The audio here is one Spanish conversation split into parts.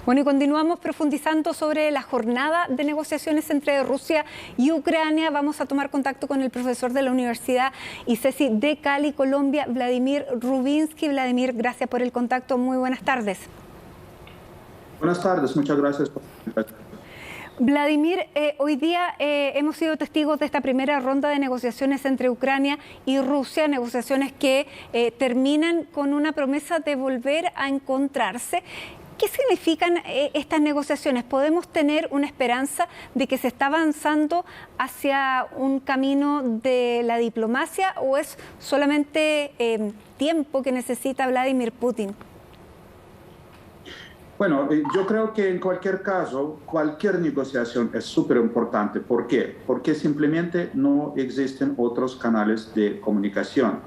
Bueno, y continuamos profundizando sobre la jornada de negociaciones entre Rusia y Ucrania. Vamos a tomar contacto con el profesor de la Universidad ICESI de Cali, Colombia, Vladimir Rubinsky. Vladimir, gracias por el contacto. Muy buenas tardes. Buenas tardes, muchas gracias por la invitación. Vladimir, hoy día hemos sido testigos de esta primera ronda de negociaciones entre Ucrania y Rusia, negociaciones que terminan con una promesa de volver a encontrarse. ¿Qué significan estas negociaciones? ¿Podemos tener una esperanza de que se está avanzando hacia un camino de la diplomacia o es solamente tiempo que necesita Vladimir Putin? Bueno, yo creo que en cualquier caso, cualquier negociación es súper importante. ¿Por qué? Porque simplemente no existen otros canales de comunicación.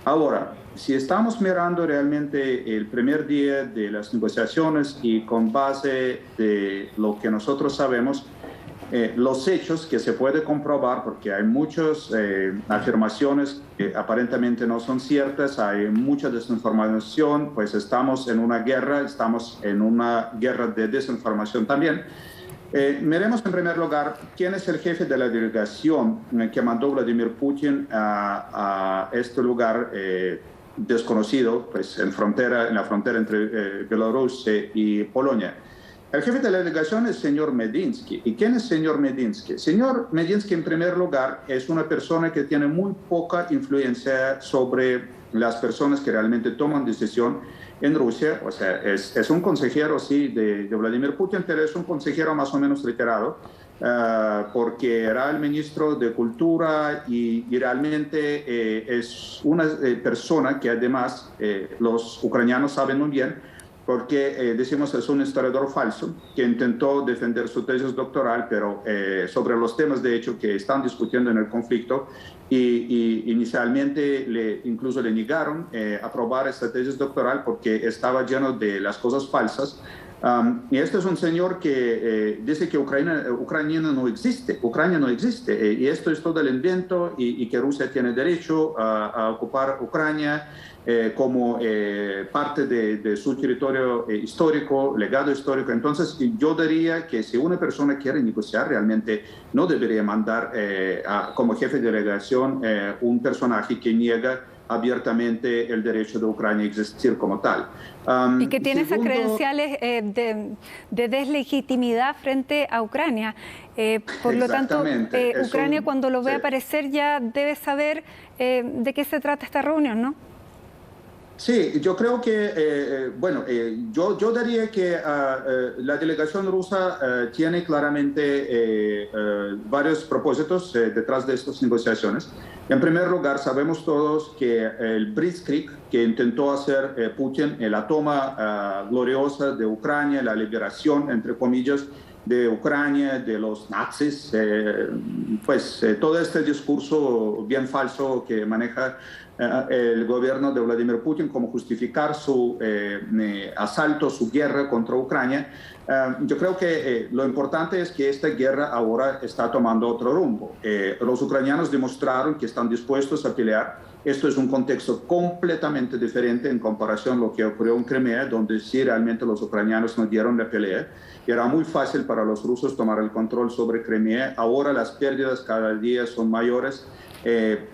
Ahora, si estamos mirando realmente el primer día de las negociaciones y con base de lo que nosotros sabemos, los hechos que se puede comprobar, porque hay muchas afirmaciones que aparentemente no son ciertas, hay mucha desinformación, pues estamos en una guerra de desinformación también. Miremos en primer lugar quién es el jefe de la delegación que mandó Vladimir Putin a este lugar desconocido, pues en la frontera entre Bielorrusia y Polonia. El jefe de la delegación es el señor Medinsky. ¿Y quién es el señor Medinsky? Señor Medinsky, en primer lugar, es una persona que tiene muy poca influencia sobre las personas que realmente toman decisión en Rusia. O sea, es un consejero, sí, de Vladimir Putin, pero es un consejero más o menos retirado, porque era el ministro de Cultura y realmente es una persona que además los ucranianos saben muy bien, porque decimos es un historiador falso que intentó defender su tesis doctoral, pero sobre los temas de hecho que están discutiendo en el conflicto, y inicialmente incluso le negaron aprobar esta tesis doctoral porque estaba lleno de las cosas falsas. Y este es un señor que dice que Ucrania no existe, y esto es todo el invento y que Rusia tiene derecho a ocupar Ucrania como parte de su territorio histórico, legado histórico. Entonces yo diría que si una persona quiere negociar, realmente no debería mandar como jefe de delegación un personaje que niega abiertamente el derecho de Ucrania a existir como tal. Y que tiene esas credenciales de deslegitimidad frente a Ucrania. Por lo tanto, Ucrania cuando lo ve aparecer ya debe saber de qué se trata esta reunión, ¿no? Sí, yo creo que, yo diría que la delegación rusa tiene claramente varios propósitos detrás de estas negociaciones. En primer lugar, sabemos todos que el Blitzkrieg que intentó hacer Putin, la toma gloriosa de Ucrania, la liberación, entre comillas, de Ucrania, de los nazis, todo este discurso bien falso que maneja el gobierno de Vladimir Putin como justificar su asalto, su guerra contra Ucrania. Yo creo que lo importante es que esta guerra ahora está tomando otro rumbo. Los ucranianos demostraron que están dispuestos a pelear. Esto es un contexto completamente diferente en comparación a lo que ocurrió en Crimea, donde sí realmente los ucranianos no dieron la pelea. Era muy fácil para los rusos tomar el control sobre Crimea. Ahora las pérdidas cada día son mayores.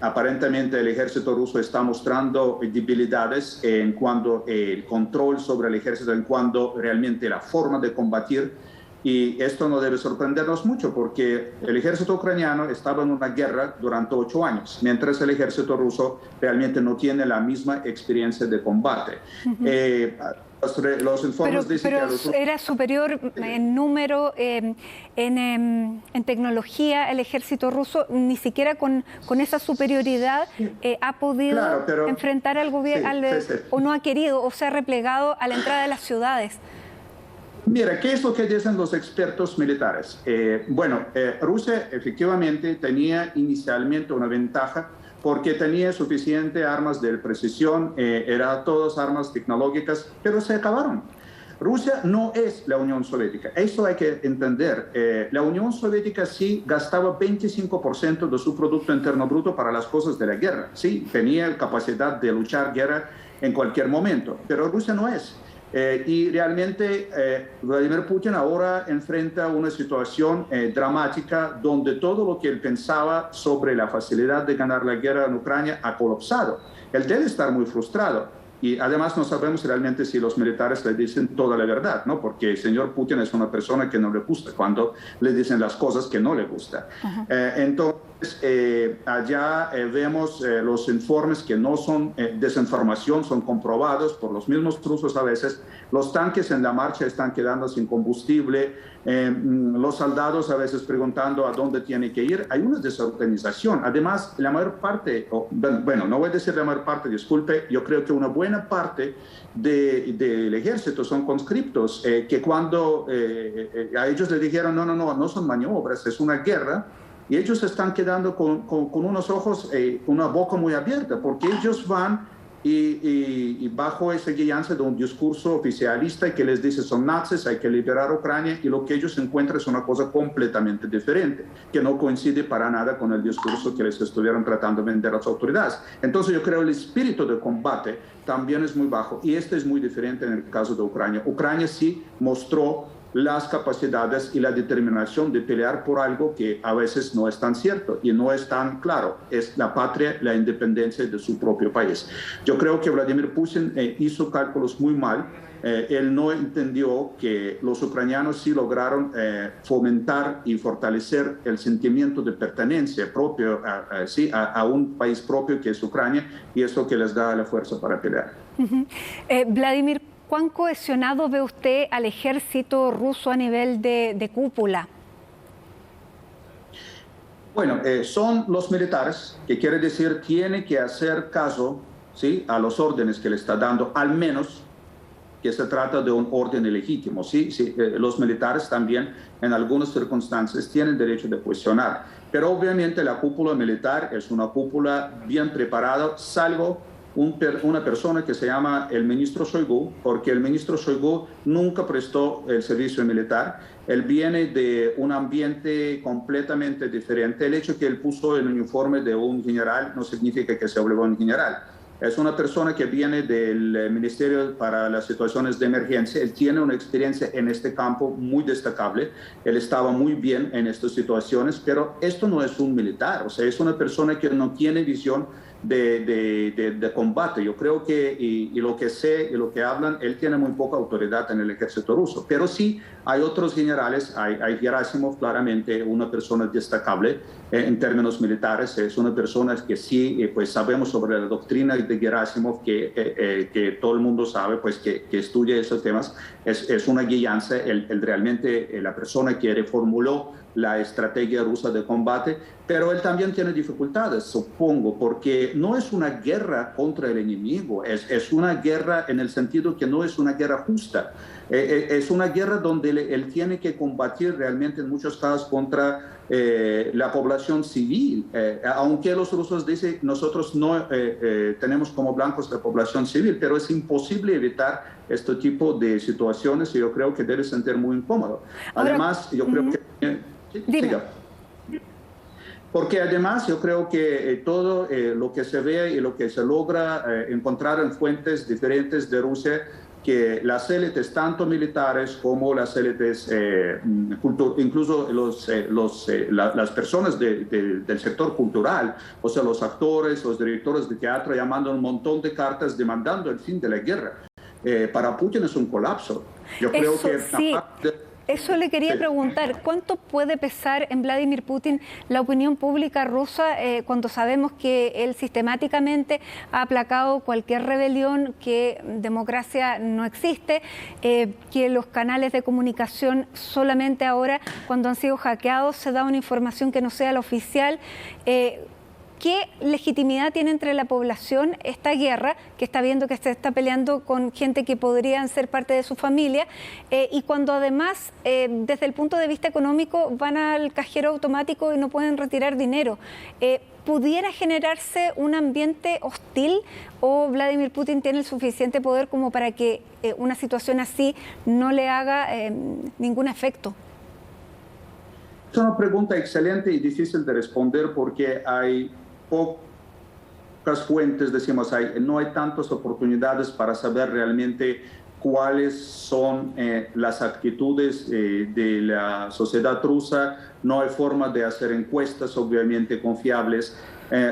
Aparentemente el ejército ruso está mostrando debilidades en cuanto al control sobre el ejército, en cuanto realmente la forma de combatir. Y esto no debe sorprendernos mucho porque el ejército ucraniano estaba en una guerra durante 8 años, mientras el ejército ruso realmente no tiene la misma experiencia de combate. Los informes dicen que los... era superior en número, en tecnología, el ejército ruso, ni siquiera con esa superioridad ha podido enfrentar al gobierno, o no ha querido, o se ha replegado a la entrada de las ciudades. Mira, ¿qué es lo que dicen los expertos militares? Rusia efectivamente tenía inicialmente una ventaja porque tenía suficiente armas de precisión, eran todas armas tecnológicas, pero se acabaron. Rusia no es la Unión Soviética, eso hay que entender. La Unión Soviética sí gastaba 25% de su Producto Interno Bruto para las cosas de la guerra, sí, tenía capacidad de luchar guerra en cualquier momento, pero Rusia no es. Y realmente Vladimir Putin ahora enfrenta una situación dramática donde todo lo que él pensaba sobre la facilidad de ganar la guerra en Ucrania ha colapsado. Él debe estar muy frustrado. Y además no sabemos realmente si los militares le dicen toda la verdad, ¿no? Porque el señor Putin es una persona que no le gusta cuando le dicen las cosas que no le gusta. Entonces, allá vemos los informes que no son desinformación, son comprobados por los mismos rusos a veces. Los tanques en la marcha están quedando sin combustible. Los soldados a veces preguntando a dónde tiene que ir. Hay una desorganización. Además, la mayor parte, bueno, no voy a decir la mayor parte, disculpe, yo creo que una buena parte del ejército son conscriptos, que cuando a ellos les dijeron, no son maniobras, es una guerra, y ellos están quedando con unos ojos, una boca muy abierta, porque ellos van y bajo esa guianza de un discurso oficialista que les dice son nazis, hay que liberar a Ucrania, y lo que ellos encuentran es una cosa completamente diferente, que no coincide para nada con el discurso que les estuvieron tratando de vender las autoridades. Entonces yo creo que el espíritu de combate también es muy bajo, y esto es muy diferente en el caso de Ucrania. Ucrania sí mostró las capacidades y la determinación de pelear por algo que a veces no es tan cierto y no es tan claro, es la patria, la independencia de su propio país. Yo creo que Vladimir Putin hizo cálculos muy mal. Él no entendió que los ucranianos sí lograron fomentar y fortalecer el sentimiento de pertenencia propio a un país propio que es Ucrania, y eso que les da la fuerza para pelear. Vladimir, ¿cuán cohesionado ve usted al ejército ruso a nivel de cúpula? Bueno, son los militares, que quiere decir tiene que hacer caso, ¿sí?, a los órdenes que le está dando, al menos que se trata de un orden ilegítimo. ¿Sí? Los militares también en algunas circunstancias tienen derecho de cuestionar, pero obviamente la cúpula militar es una cúpula bien preparada, salvo una persona que se llama el ministro Shoigu, porque el ministro Shoigu nunca prestó el servicio militar. Él viene de un ambiente completamente diferente. El hecho que él puso el uniforme de un general no significa que se volvió un general. Es una persona que viene del Ministerio para las Situaciones de Emergencia. Él tiene una experiencia en este campo muy destacable. Él estaba muy bien en estas situaciones, pero esto no es un militar. O sea, es una persona que no tiene visión de combate. Yo creo que, y lo que sé y lo que hablan, él tiene muy poca autoridad en el ejército ruso. Pero sí hay otros generales, hay Gerasimov, claramente una persona destacable en términos militares. Es una persona que sí, pues sabemos sobre la doctrina de Gerasimov, que todo el mundo sabe, pues que estudia esos temas. Es una guianza, realmente la persona que reformuló la estrategia rusa de combate, pero él también tiene dificultades, supongo, porque no es una guerra contra el enemigo, es una guerra en el sentido que no es una guerra justa, es una guerra donde él tiene que combatir realmente en muchos casos contra la población civil, aunque los rusos dicen nosotros no tenemos como blancos la población civil, pero es imposible evitar este tipo de situaciones y yo creo que debe sentir muy incómodo. Además, yo creo que... Porque además yo creo que todo lo que se ve y lo que se logra encontrar en fuentes diferentes de Rusia, que las élites, tanto militares como las élites, incluso las personas del sector cultural, o sea, los actores, los directores de teatro, llamando un montón de cartas demandando el fin de la guerra. Para Putin es un colapso. Yo creo que... Sí. Eso le quería preguntar, ¿cuánto puede pesar en Vladimir Putin la opinión pública rusa cuando sabemos que él sistemáticamente ha aplacado cualquier rebelión, que democracia no existe, que los canales de comunicación solamente ahora, cuando han sido hackeados, se da una información que no sea la oficial? ¿Qué legitimidad tiene entre la población esta guerra, que está viendo que se está peleando con gente que podrían ser parte de su familia, y cuando además, desde el punto de vista económico, van al cajero automático y no pueden retirar dinero? ¿Pudiera generarse un ambiente hostil o Vladimir Putin tiene el suficiente poder como para que una situación así no le haga ningún efecto? Es una pregunta excelente y difícil de responder porque hay pocas fuentes, decimos, no hay tantas oportunidades para saber realmente cuáles son las actitudes de la sociedad rusa. No hay forma de hacer encuestas obviamente confiables.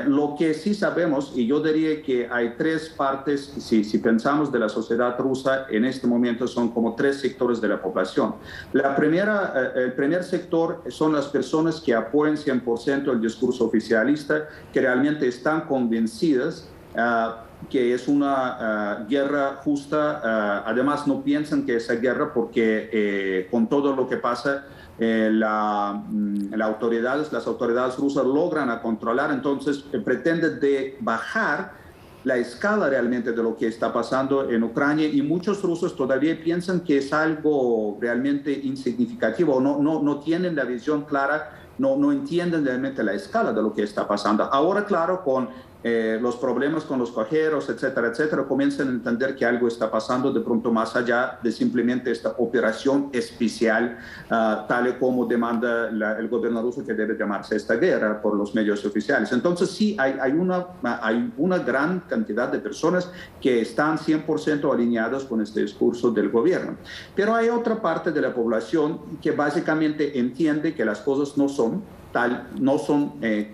Lo que sí sabemos, y yo diría que hay tres partes, si pensamos de la sociedad rusa, en este momento son como tres sectores de la población. El primer sector son las personas que apoyan 100% el discurso oficialista, que realmente están convencidas que es una guerra justa. Además, no piensan que es guerra porque con todo lo que pasa, las autoridades rusas logran controlar, entonces pretenden de bajar la escala realmente de lo que está pasando en Ucrania, y muchos rusos todavía piensan que es algo realmente insignificativo, no tienen la visión clara, no entienden realmente la escala de lo que está pasando. Ahora, claro, con los problemas con los pasajeros, etcétera, etcétera, comienzan a entender que algo está pasando de pronto más allá de simplemente esta operación especial, tal y como demanda el gobierno ruso, que debe llamarse esta guerra por los medios oficiales. Entonces sí, hay una gran cantidad de personas que están 100% alineadas con este discurso del gobierno. Pero hay otra parte de la población que básicamente entiende que las cosas no son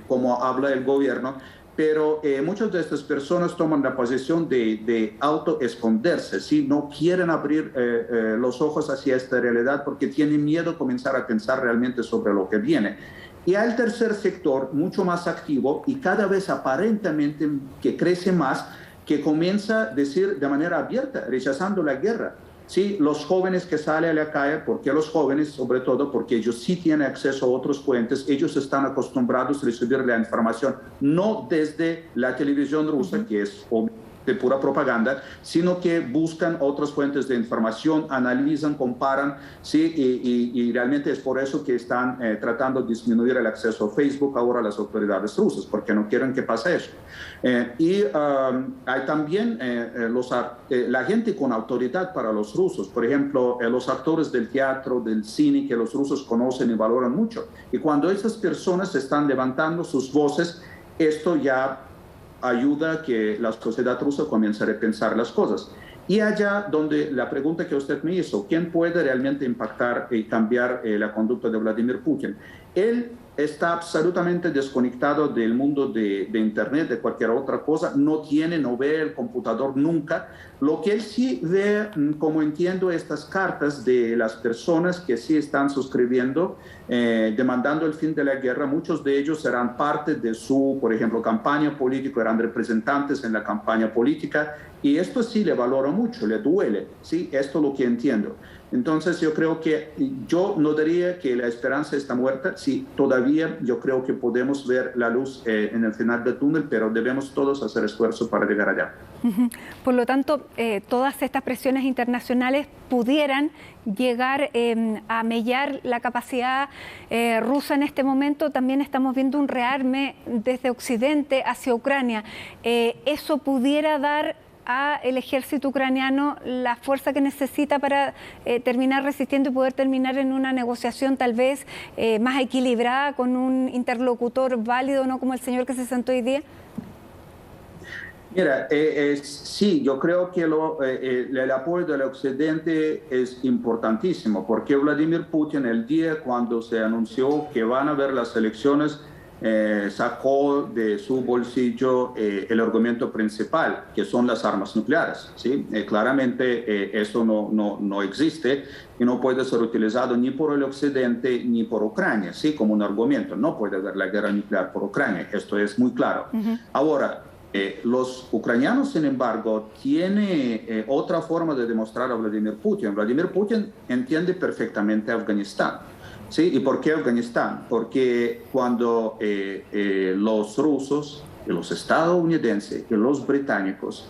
como habla el gobierno, pero muchas de estas personas toman la posición de autoesconderse, ¿sí? No quieren abrir los ojos hacia esta realidad porque tienen miedo a comenzar a pensar realmente sobre lo que viene. Y hay el tercer sector, mucho más activo y cada vez aparentemente que crece más, que comienza a decir de manera abierta, rechazando la guerra. Sí, los jóvenes que salen a la calle, porque los jóvenes, sobre todo, porque ellos sí tienen acceso a otras fuentes, ellos están acostumbrados a recibir la información no desde la televisión rusa, que es de pura propaganda, sino que buscan otras fuentes de información, analizan, comparan, ¿sí? Y realmente es por eso que están tratando de disminuir el acceso a Facebook ahora a las autoridades rusas, porque no quieren que pase eso. Hay también la gente con autoridad para los rusos, por ejemplo, los actores del teatro, del cine, que los rusos conocen y valoran mucho. Y cuando esas personas están levantando sus voces, esto ya ayuda a que la sociedad rusa comience a repensar las cosas. Y allá donde la pregunta que usted me hizo, ¿quién puede realmente impactar y cambiar la conducta de Vladimir Putin? Él está absolutamente desconectado del mundo de Internet, de cualquier otra cosa, no ve el computador nunca. Lo que él sí ve, como entiendo estas cartas de las personas que sí están suscribiendo, demandando el fin de la guerra, muchos de ellos serán parte de su, por ejemplo, campaña política, eran representantes en la campaña política, y esto sí le valora mucho, le duele, ¿sí? Esto es lo que entiendo. Entonces yo creo que yo no diría que la esperanza está muerta, sí, todavía yo creo que podemos ver la luz en el final del túnel, pero debemos todos hacer esfuerzo para llegar allá. Por lo tanto, todas estas presiones internacionales pudieran llegar a mellar la capacidad rusa en este momento. También estamos viendo un rearme desde Occidente hacia Ucrania. ¿Eso pudiera dar al ejército ucraniano la fuerza que necesita para terminar resistiendo y poder terminar en una negociación tal vez más equilibrada, con un interlocutor válido, no como el señor que se sentó hoy día? Mira, sí, yo creo que el apoyo del Occidente es importantísimo, porque Vladimir Putin, el día cuando se anunció que van a haber las elecciones, sacó de su bolsillo el argumento principal, que son las armas nucleares, ¿sí? Claramente eso no existe y no puede ser utilizado ni por el Occidente ni por Ucrania, ¿sí? Como un argumento. No puede haber la guerra nuclear por Ucrania, esto es muy claro. Ahora, los ucranianos, sin embargo, tienen otra forma de demostrar a Vladimir Putin. Vladimir Putin entiende perfectamente Afganistán. ¿Sí? ¿Y por qué Afganistán? Porque cuando los rusos, los estadounidenses y los británicos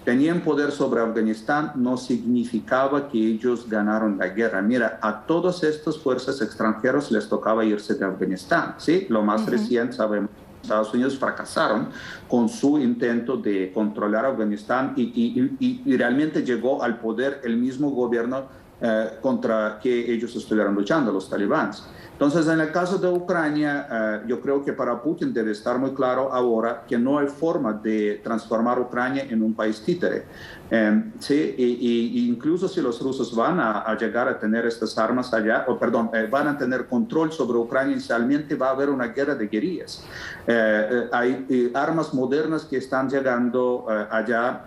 tenían poder sobre Afganistán, no significaba que ellos ganaron la guerra. Mira, a todas estas fuerzas extranjeras les tocaba irse de Afganistán, ¿sí? Lo más reciente, sabemos, Estados Unidos fracasaron con su intento de controlar Afganistán y realmente llegó al poder el mismo gobierno contra que ellos estuvieran luchando, los talibanes. Entonces, en el caso de Ucrania, yo creo que para Putin debe estar muy claro ahora que no hay forma de transformar Ucrania en un país títere. Sí, incluso si los rusos van a llegar a tener estas armas allá, van a tener control sobre Ucrania inicialmente, va a haber una guerra de guerrillas. Hay armas modernas que están llegando allá,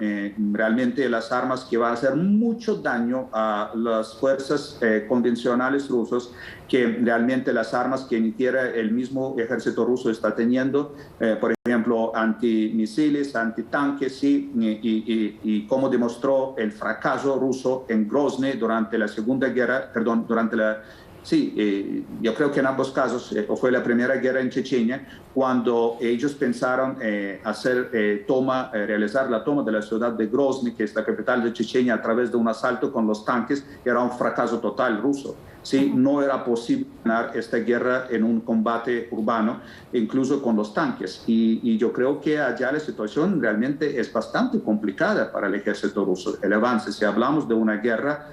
realmente las armas que van a hacer mucho daño a las fuerzas convencionales rusas, que realmente las armas que ni siquiera el mismo ejército ruso está teniendo, por ejemplo, antimisiles, antitanques, y como demostró el fracaso ruso en Grozny durante la Segunda Guerra, yo creo que en ambos casos, o fue la primera guerra en Chechenia, cuando ellos pensaron realizar la toma de la ciudad de Grozny, que es la capital de Chechenia, a través de un asalto con los tanques, era un fracaso total ruso. Sí, no era posible ganar esta guerra en un combate urbano, incluso con los tanques. Y yo creo que allá la situación realmente es bastante complicada para el ejército ruso. El avance, si hablamos de una guerra,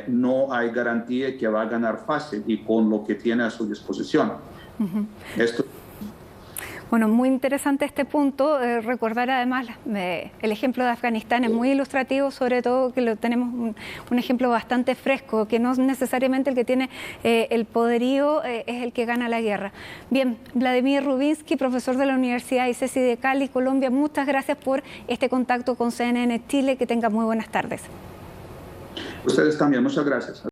no hay garantía que va a ganar fácil y con lo que tiene a su disposición. Esto. Bueno, muy interesante este punto. Recordar además el ejemplo de Afganistán es muy ilustrativo, sobre todo que tenemos un ejemplo bastante fresco, que no necesariamente el que tiene el poderío es el que gana la guerra. Bien, Vladimir Rubinsky, profesor de la Universidad ICESI de Cali, Colombia, muchas gracias por este contacto con CNN Chile. Que tenga muy buenas tardes. Ustedes también, muchas gracias.